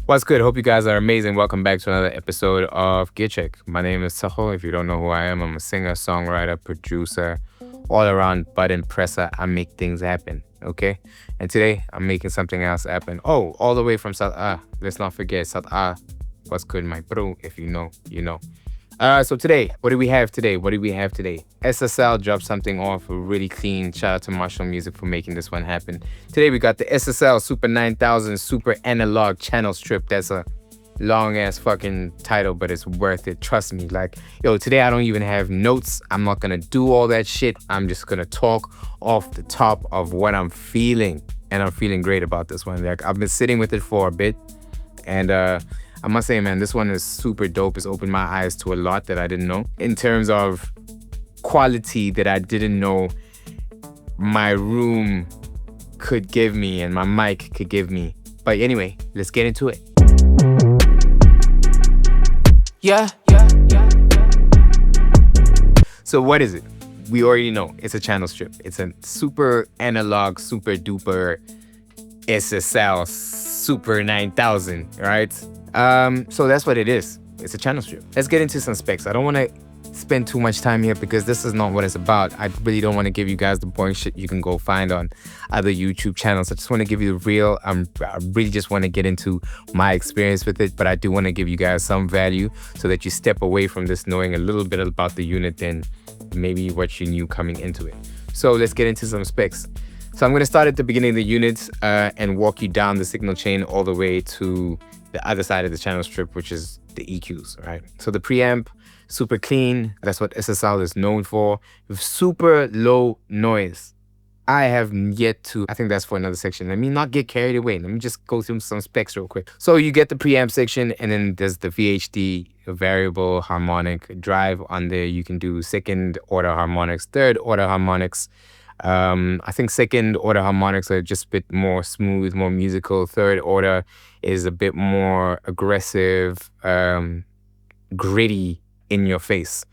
What's good? Hope you guys are amazing. Welcome back to another episode of Gear Check. My name is Saho. If you don't know who I am, I'm a singer, songwriter, producer, all around button presser. I make things happen. Okay? And today I'm making something else happen. Oh, all the way from South Let's not forget South What's good, my bro? If you know, you know. So today, what do we have today? SSL dropped something off really clean. Shout out to Marshall Music for making this one happen. Today we got the SSL Super 9000 SuperAnalogue channel strip. That's a long ass fucking title, but it's worth it. Trust me. Like, yo, today I don't even have notes. I'm not gonna do all that shit. I'm just gonna talk off the top of what I'm feeling. And I'm feeling great about this one. Like, I've been sitting with it for a bit. And I must say, man, this one is super dope. It's opened my eyes to a lot that I didn't know in terms of quality that I didn't know my room could give me and my mic could give me. But anyway, let's get into it. Yeah. So what is it? We already know it's a channel strip. It's a super analog, super duper SSL Super 9000, right? So that's what it is. It's a channel strip. Let's get into some specs. I don't want to spend too much time here because this is not what it's about. I really don't want to give you guys the boring shit you can go find on other YouTube channels. I just want to give you the real. I really just want to get into my experience with it, but I do want to give you guys some value so that you step away from this knowing a little bit about the unit than maybe what you knew coming into it. So let's get into some specs. So I'm going to start at the beginning of the unit and walk you down the signal chain all the way to the other side of the channel strip, which is the EQs, right? So the preamp, super clean. That's what SSL is known for. With super low noise. I have yet to, I think that's for another section. Let me not get carried away. Let me just go through some specs real quick. So you get the preamp section, and then there's the VHD, variable harmonic drive on there. You can do second order harmonics, third order harmonics. I think second order harmonics are just a bit more smooth, more musical. Third order is a bit more aggressive, gritty in your face.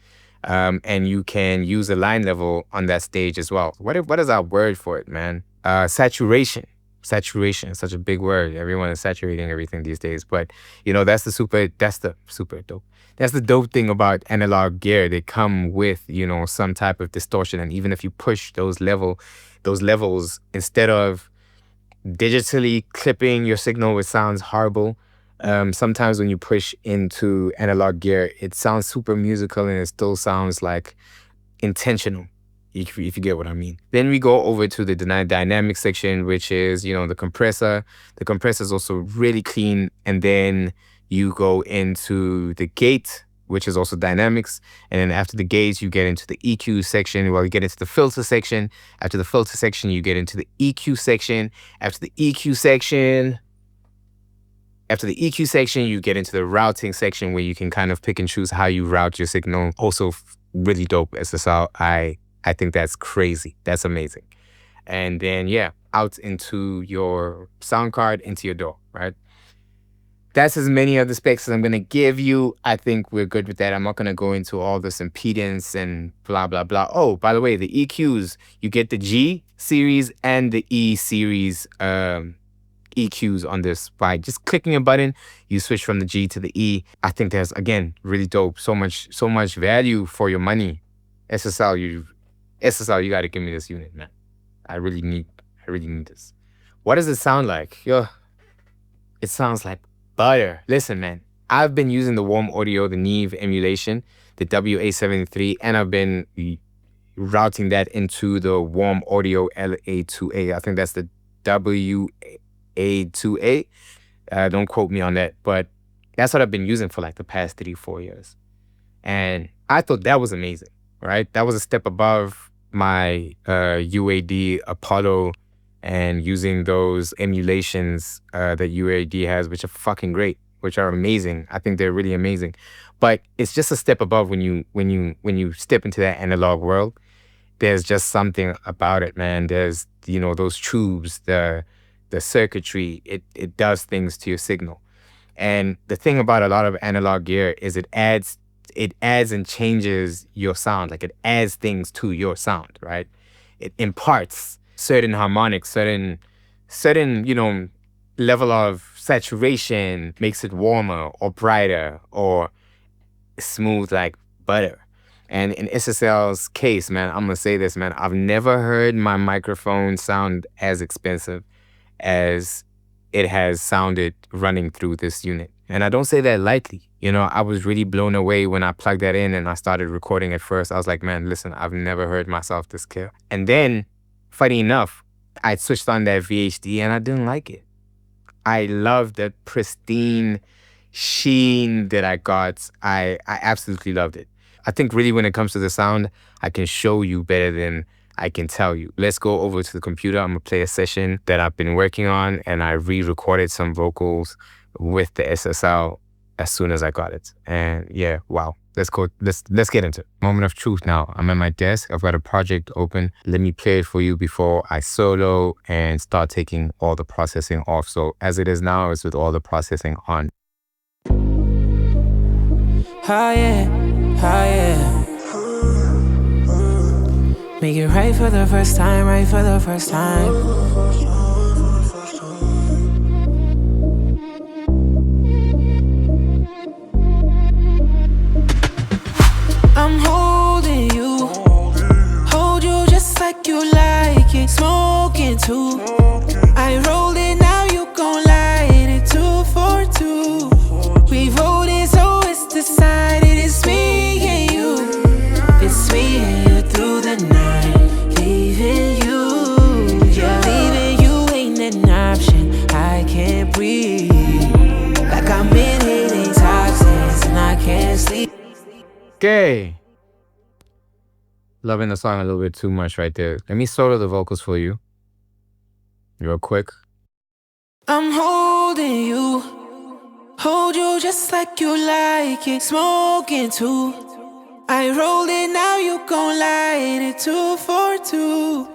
And you can use a line level on that stage as well. What is our word for it, man? Saturation. Saturation is such a big word. Everyone is saturating everything these days. But, you know, that's the super dope. That's the dope thing about analog gear. They come with, you know, some type of distortion. And even if you push those levels, instead of digitally clipping your signal, which sounds horrible, sometimes when you push into analog gear, it sounds super musical and it still sounds like intentional, if you get what I mean. Then we go over to the dynamic section, which is, you know, the compressor. The compressor is also really clean. And then you go into the gate, which is also dynamics. And then after the gates, you get into the EQ section. Well, you get into the filter section. After the filter section, you get into the EQ section. After the EQ section, you get into the routing section where you can kind of pick and choose how you route your signal. Also really dope SSL. I think that's crazy. That's amazing. And then, yeah, out into your sound card, into your DAW, right? That's as many of the specs as I'm going to give you. I think we're good with that. I'm not going to go into all this impedance and blah, blah, blah. Oh, by the way, the EQs, you get the G series and the E series EQs on this. By just clicking a button, you switch from the G to the E. I think that's, again, really dope. So much value for your money. SSL, you got to give me this unit, man. I really need this. What does it sound like? Yo, it sounds like butter. Listen, man, I've been using the Warm Audio, the Neve emulation, the WA73, and I've been routing that into the Warm Audio LA2A. I think that's the WA2A. Don't quote me on that, but that's what I've been using for like the past 3-4 years. And I thought that was amazing, right? That was a step above my UAD Apollo and using those emulations that UAD has, which are fucking great, which are amazing. I think they're really amazing. But it's just a step above when you step into that analog world. There's just something about it, man. There's, you know, those tubes, the circuitry, it does things to your signal. And the thing about a lot of analog gear is it adds and changes your sound. Like, it adds things to your sound, right? It imparts certain harmonics, certain, you know, level of saturation makes it warmer or brighter or smooth like butter. And in SSL's case, man, I'm gonna say this, man, I've never heard my microphone sound as expensive as it has sounded running through this unit. And I don't say that lightly. You know, I was really blown away when I plugged that in and I started recording at first. I was like, man, listen, I've never heard myself this clear. And then, funny enough, I switched on that VHD and I didn't like it. I love that pristine sheen that I got. I absolutely loved it. I think really when it comes to the sound, I can show you better than I can tell you. Let's go over to the computer. I'm gonna play a session that I've been working on, and I re-recorded some vocals with the SSL as soon as I got it. And yeah, wow. Let's go. Let's get into it. Moment of truth now. I'm at my desk. I've got a project open. Let me play it for you before I solo and start taking all the processing off. So as it is now, it's with all the processing on. Oh yeah, oh yeah. Make it right for the first time, right for the first time. I'm holding you, hold you just like you like it. Smoking too, I rolled it, now you gon' light it. 2 for 2. We voted, so it's decided. It's me and you, it's me and you through the night. Leaving you, yeah, leaving you ain't an option. I can't breathe, like I'm inhaling toxins and I can't sleep. Okay. Loving the song a little bit too much right there. Let me solo the vocals for you real quick. I'm holding you, hold you just like you like it. Smoking too, I rolled it, now you gon' light it. 2 for 2.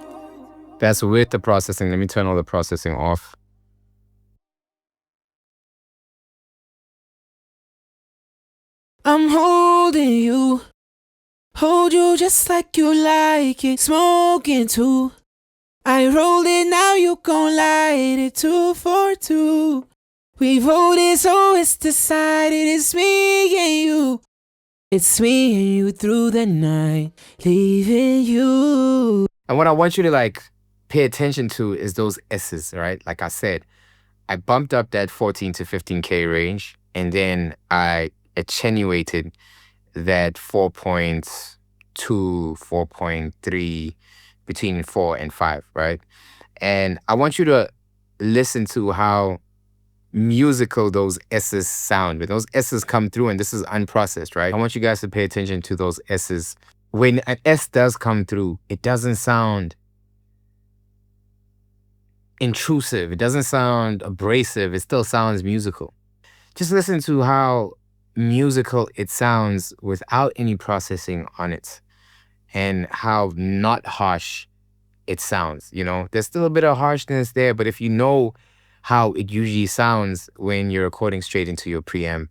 That's with the processing. Let me turn all the processing off. I'm holding you, hold you just like you like it. Smoking too, I rolled it, now you gon' light it. 2 for 2. We voted, so it's decided. It's me and you, it's me and you through the night. Leaving you. And what I want you to like pay attention to is those S's, right? Like I said, I bumped up that 14 to 15K range, and then I attenuated that 4.2, 4.3, between 4 and 5, right? And I want you to listen to how musical those S's sound. When those S's come through, and this is unprocessed, right? I want you guys to pay attention to those S's. When an S does come through, it doesn't sound intrusive. It doesn't sound abrasive. It still sounds musical. Just listen to how musical it sounds without any processing on it, and how not harsh it sounds. You know, there's still a bit of harshness there, but if you know how it usually sounds when you're recording straight into your preamp,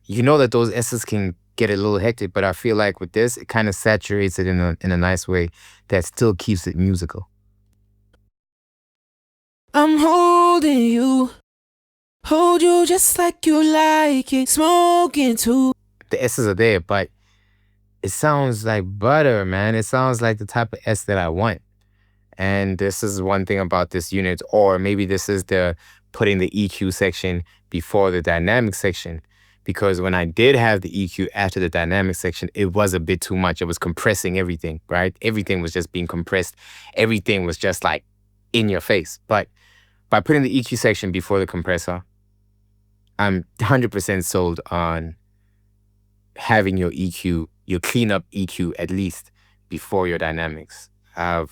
you know that those S's can get a little hectic, but I feel like with this, it kind of saturates it in a nice way that still keeps it musical. I'm holding you, hold you just like you like it. Smoking too. The S's are there, but it sounds like butter, man. It sounds like the type of S that I want. And this is one thing about this unit, or maybe this is the putting the EQ section before the dynamic section. Because when I did have the EQ after the dynamic section, it was a bit too much. It was compressing everything, right? Everything was just being compressed. Everything was just like in your face. But by putting the EQ section before the compressor, I'm 100% sold on having your EQ, your cleanup EQ at least before your dynamics. I've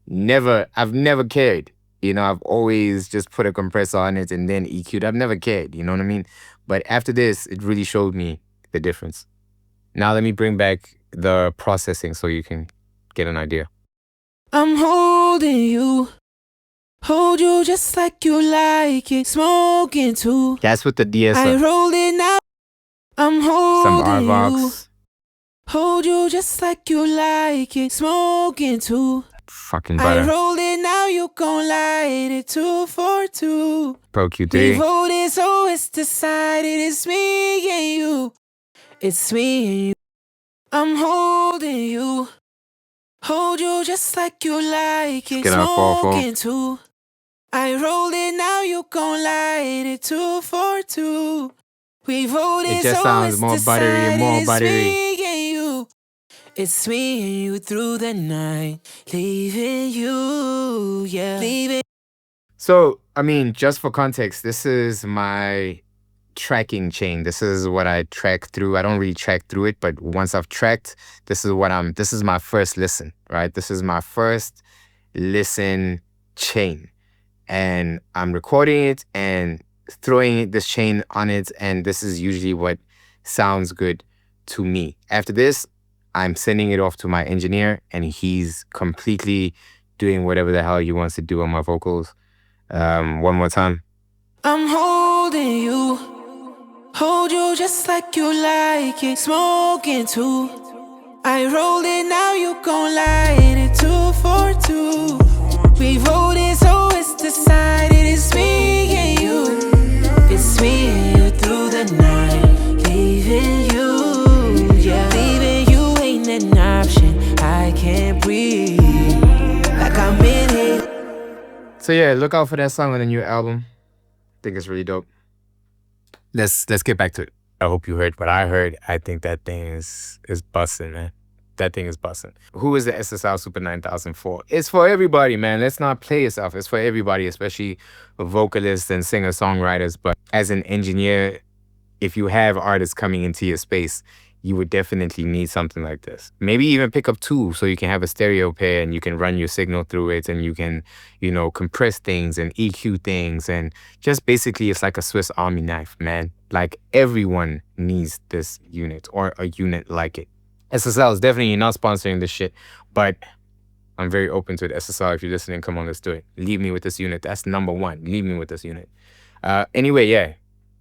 never cared. You know, I've always just put a compressor on it and then EQ'd. I've never cared, you know what I mean? But after this, it really showed me the difference. Now let me bring back the processing so you can get an idea. I'm holding you, hold you just like you like it. Smoking too, That's with the DSR. I rolled it, now I'm Some holding you, RVox. hold you just like you like it. Smoking too, fucking I butter. rolled it, now you gon' light it. 242. Pro We Q3. voted, so it's decided. It's me and you. It's me and you. I'm holding you. Hold you just like you like it. Get out, fall. Smoking too. I rolled it, now you gon' light it. 242. We voted, It just so sounds it's more buttery and decided. more It's buttery. me and you. It's me and you through the night. Leaving you, yeah. Leaving. So, I mean, just for context, this is my tracking chain. This is what I track through. I don't really track through it, but once I've tracked, this is my first listen, right? This is my first listen chain. And I'm recording it and throwing this chain on it, and this is usually what sounds good to me. After this, I'm sending it off to my engineer, and he's completely doing whatever the hell he wants to do on my vocals. One more time. I'm holding you. Hold you just like you like it. Smoking too. I rolled it, now you gon' light it. 242. We voted, so it's decided. It's me and you. It's me and you through the night. Leaving you, yeah. Leaving you ain't an option. I can't breathe. Like I'm in it. So yeah, look out for that song on the new album. I think it's really dope. Let's get back to it. I hope you heard what I heard. I think that thing is busting, man. That thing is busting. Who is the SSL Super 9000 for? It's for everybody, man. Let's not play yourself. It's for everybody, especially vocalists and singer-songwriters. But as an engineer, if you have artists coming into your space, you would definitely need something like this. Maybe even pick up two so you can have a stereo pair and you can run your signal through it and you can, compress things and EQ things. And just basically, it's like a Swiss Army knife, man. Like everyone needs this unit or a unit like it. SSL is definitely not sponsoring this shit, but I'm very open to it. SSL, if you're listening, come on, let's do it. Leave me with this unit. That's number one. Leave me with this unit. Anyway, yeah.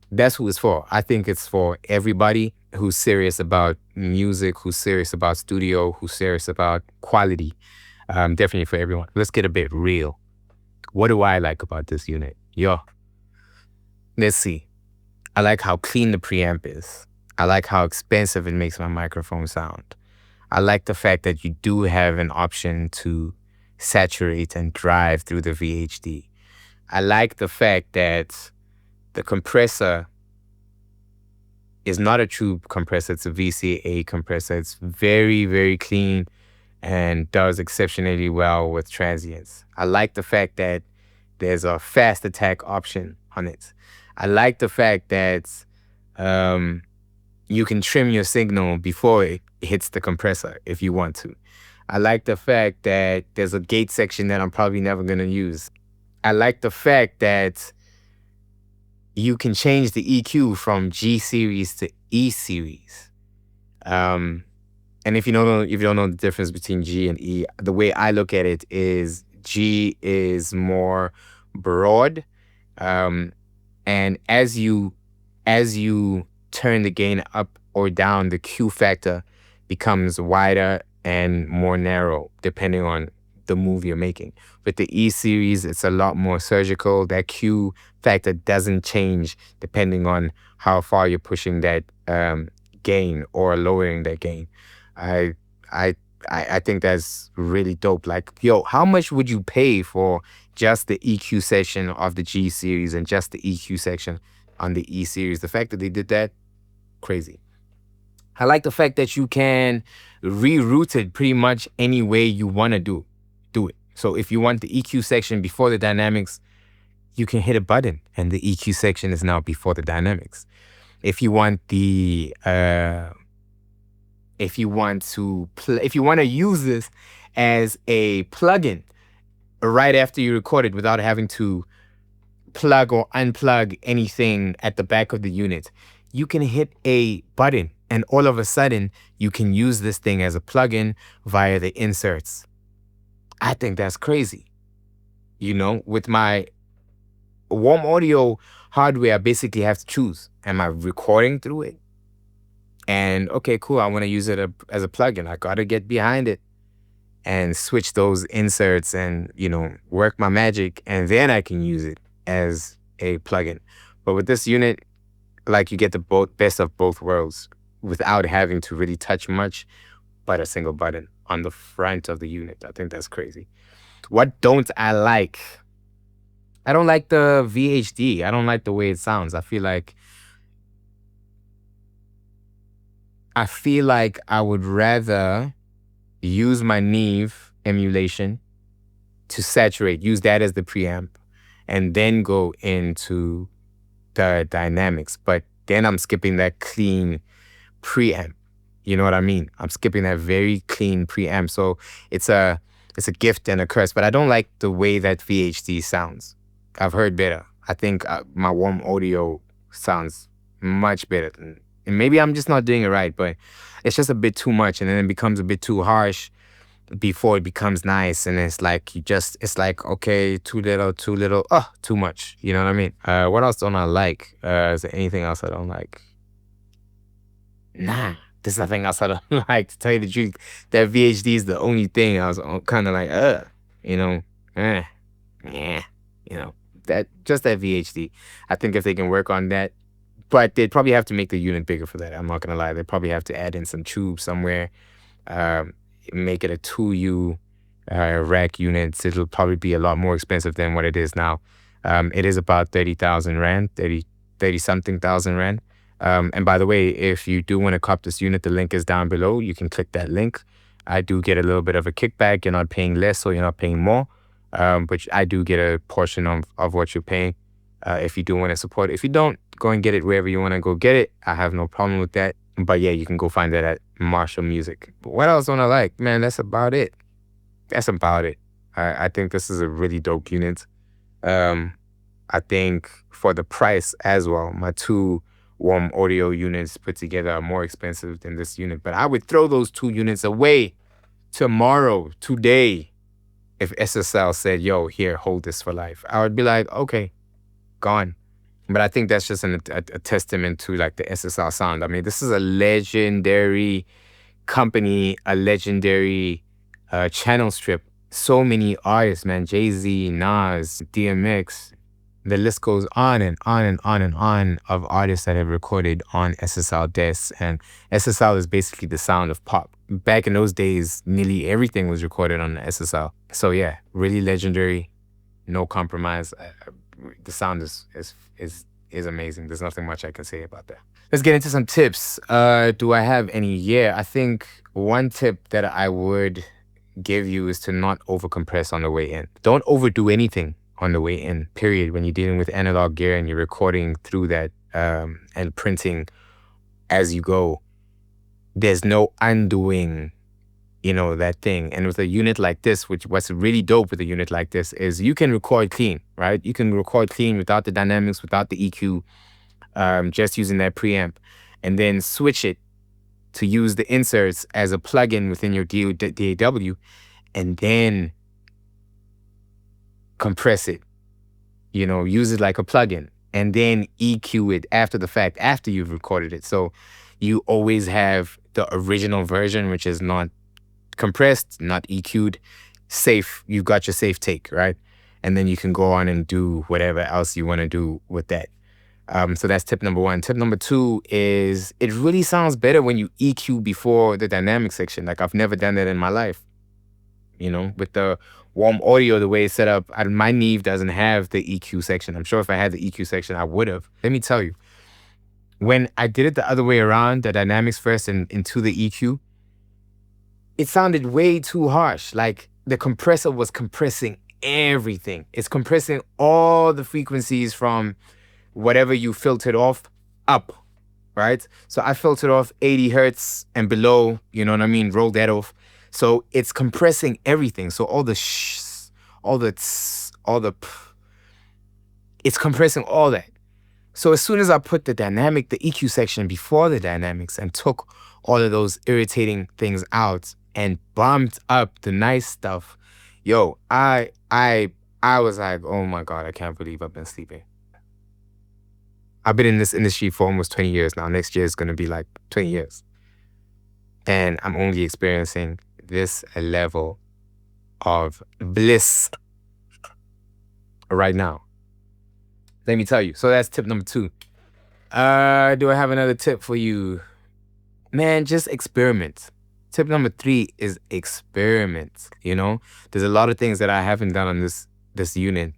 That's who it's for. I think it's for everybody who's serious about music, who's serious about studio, who's serious about quality. Definitely for everyone. Let's get a bit real. What do I like about this unit? Let's see. I like how clean the preamp is. I like how expensive it makes my microphone sound. I like the fact that you do have an option to saturate and drive through the VHD. I like the fact that the compressor is not a true compressor. It's a VCA compressor. It's very, very clean and does exceptionally well with transients. I like the fact that there's a fast attack option on it. I like the fact that you can trim your signal before it hits the compressor if you want to. I like the fact that there's a gate section that I'm probably never going to use. I like the fact that you can change the EQ from G series to E series. And if you don't know the difference between G and E, the way I look at it is G is more broad. And as you turn the gain up or down, the Q factor becomes wider and more narrow depending on the move you're making. With the E series, it's a lot more surgical. That Q factor doesn't change depending on how far you're pushing that gain or lowering that gain. I think that's really dope. Like, how much would you pay for just the EQ section of the G series and just the EQ section on the E series? The fact that they did that, crazy. I like the fact that you can reroute it pretty much any way you want to do it. So if you want the EQ section before the dynamics, you can hit a button and the EQ section is now before the dynamics. If you want if you want to use this as a plugin right after you record it without having to plug or unplug anything at the back of the unit, you can hit a button and all of a sudden you can use this thing as a plugin via the inserts. I think that's crazy. With my warm audio hardware, I basically have to choose. Am I recording through it? And okay, cool, I want to use it as a plugin. I got to get behind it. and switch those inserts and, work my magic, and then I can use it as a plugin. But with this unit, like, you get the best of both worlds without having to really touch much but a single button on the front of the unit. I think that's crazy. What don't I like? I don't like the VHD. I don't like the way it sounds. I feel like I would rather use my Neve emulation to saturate, use that as the preamp, and then go into the dynamics. But then I'm skipping that clean preamp. You know what I mean? I'm skipping that very clean preamp. So it's a gift and a curse. But I don't like the way that VHD sounds. I've heard better. I think my warm audio sounds much better. And maybe I'm just not doing it right, but it's just a bit too much, and then it becomes a bit too harsh before it becomes nice. And it's like okay, too little, too much. You know what I mean? What else don't I like? Is there anything else I don't like? Nah, there's nothing else I don't like, to tell you the truth. That VHD is the only thing I was kind of like, yeah, that VHD. I think if they can work on that, but they'd probably have to make the unit bigger for that. I'm not gonna lie. They'd probably have to add in some tubes somewhere, make it a 2U rack units. It'll probably be a lot more expensive than what it is now. It is about 30,000 Rand, 30 something thousand Rand. And by the way, if you do want to cop this unit, the link is down below. You can click that link. I do get a little bit of a kickback. You're not paying less, so you're not paying more. But I do get a portion of what you're paying if you do want to support it. If you don't, go and get it wherever you want to go get it. I have no problem with that. But yeah, you can go find that at Marshall Music. But what else don't I like? Man, that's about it. I think this is a really dope unit. I think for the price as well, my two warm audio units put together are more expensive than this unit. But I would throw those two units away today, if SSL said, yo, here, hold this for life. I would be like, okay, gone. But I think that's just a testament to like the SSL sound. I mean, this is a legendary company, a legendary channel strip. So many artists, man. Jay-Z, Nas, DMX. The list goes on and on and on and on of artists that have recorded on SSL desks. And SSL is basically the sound of pop. Back in those days, nearly everything was recorded on the SSL. So yeah, really legendary, no compromise. The sound is amazing. There's nothing much I can say about that. Let's get into some tips. Do I have any? Yeah, I think one tip that I would give you is to not overcompress on the way in. Don't overdo anything on the way in, period. When you're dealing with analog gear and you're recording through that and printing as you go, there's no undoing, that thing. And with a unit like this, what's really dope with a unit like this is you can record clean, right? You can record clean without the dynamics, without the EQ, just using that preamp, and then switch it to use the inserts as a plugin within your DAW, and then compress it, use it like a plugin, and then EQ it after the fact, after you've recorded it. So you always have the original version, which is not compressed, not EQ'd, safe. You've got your safe take, right? And then you can go on and do whatever else you want to do with that. So that's tip number one. Tip number two is it really sounds better when you EQ before the dynamic section. Like, I've never done that in my life. With the warm audio, the way it's set up, my Neve doesn't have the EQ section. I'm sure if I had the EQ section, I would have. Let me tell you, when I did it the other way around, the dynamics first and into the EQ, it sounded way too harsh. Like, the compressor was compressing everything. It's compressing all the frequencies from whatever you filtered off up, right? So I filtered off 80 hertz and below, you know what I mean? Roll that off. So it's compressing everything. So all the shh, all the tss, all the p, it's compressing all that. So as soon as I put the EQ section before the dynamics and took all of those irritating things out and bumped up the nice stuff, yo, I was like, oh my God, I can't believe I've been sleeping. I've been in this industry for almost 20 years now. Next year is going to be like 20 years. And I'm only experiencing this level of bliss right now. Let me tell you. So that's tip number 2. Do I have another tip for you? Man, just experiment. Tip number 3 is experiment. You know, there's a lot of things that I haven't done on this unit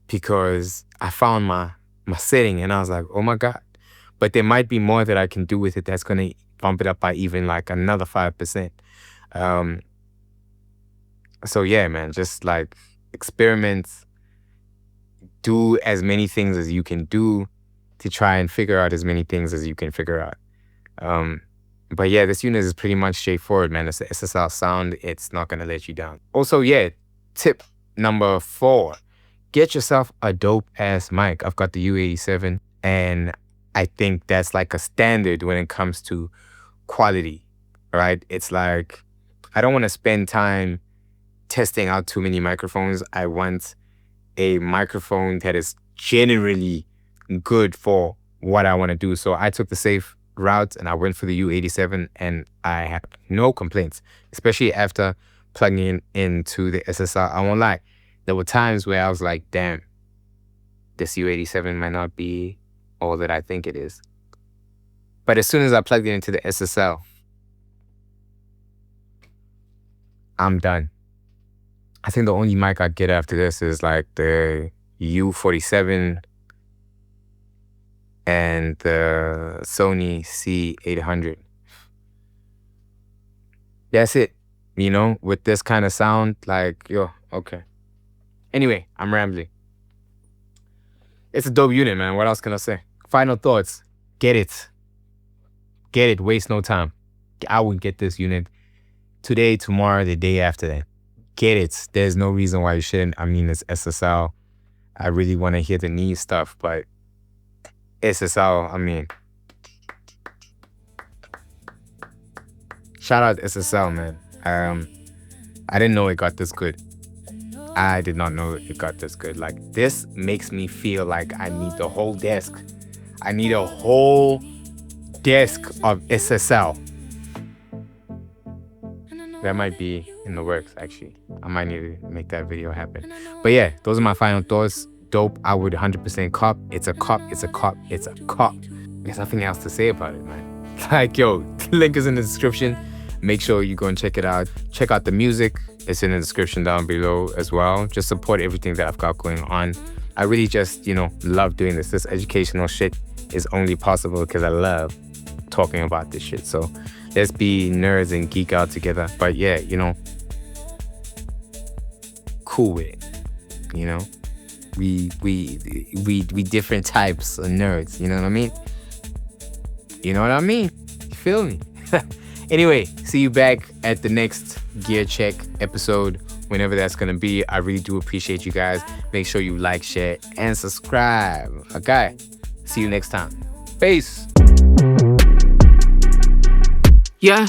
because I found my setting and I was like, oh my God. But there might be more that I can do with it that's gonna bump it up by even like another 5%. So yeah, man, just like experiment, do as many things as you can do to try and figure out as many things as you can figure out. But yeah, this unit is pretty much straightforward, man. It's the SSL sound. It's not gonna let you down. Also, yeah, tip number 4, get yourself a dope ass mic. I've got the U87 and I think that's like a standard when it comes to quality, right? It's like, I don't want to spend time testing out too many microphones. I want a microphone that is generally good for what I want to do. So I took the safe route and I went for the U87 and I have no complaints, especially after plugging into the SSL. I won't lie. There were times where I was like, damn, this U87 might not be all that I think it is. But as soon as I plugged it into the SSL, I'm done. I think the only mic I'd get after this is like the U47 and the Sony C800. That's it. You know, with this kind of sound, like, yo, okay. Anyway, I'm rambling. It's a dope unit, man. What else can I say? Final thoughts. Get it. Get it. Waste no time. I would get this unit today, tomorrow, the day after that. Get it. There's no reason why you shouldn't. I mean, it's SSL. I really want to hear the knee stuff, but SSL, I mean, shout out to SSL, man. I didn't know it got this good. I did not know it got this good. Like, this makes me feel like I need the whole desk. I need a whole desk of SSL. That might be in the works, actually. I might need to make that video happen. But yeah, those are my final thoughts. Dope. I would 100% cop. It's a cop. It's a cop. It's a cop. There's nothing else to say about it, man. Like, yo, the link is in the description. Make sure you go and check it out. Check out the music. It's in the description down below as well. Just support everything that I've got going on. I really just, love doing this. This educational shit is only possible because I love talking about this shit. So let's be nerds and geek out together. But yeah, cool with it. We different types of nerds. You know what I mean? You know what I mean? You feel me? Anyway, see you back at the next Gear Check episode, whenever that's gonna be. I really do appreciate you guys. Make sure you like, share, and subscribe. Okay? See you next time. Peace. Yeah.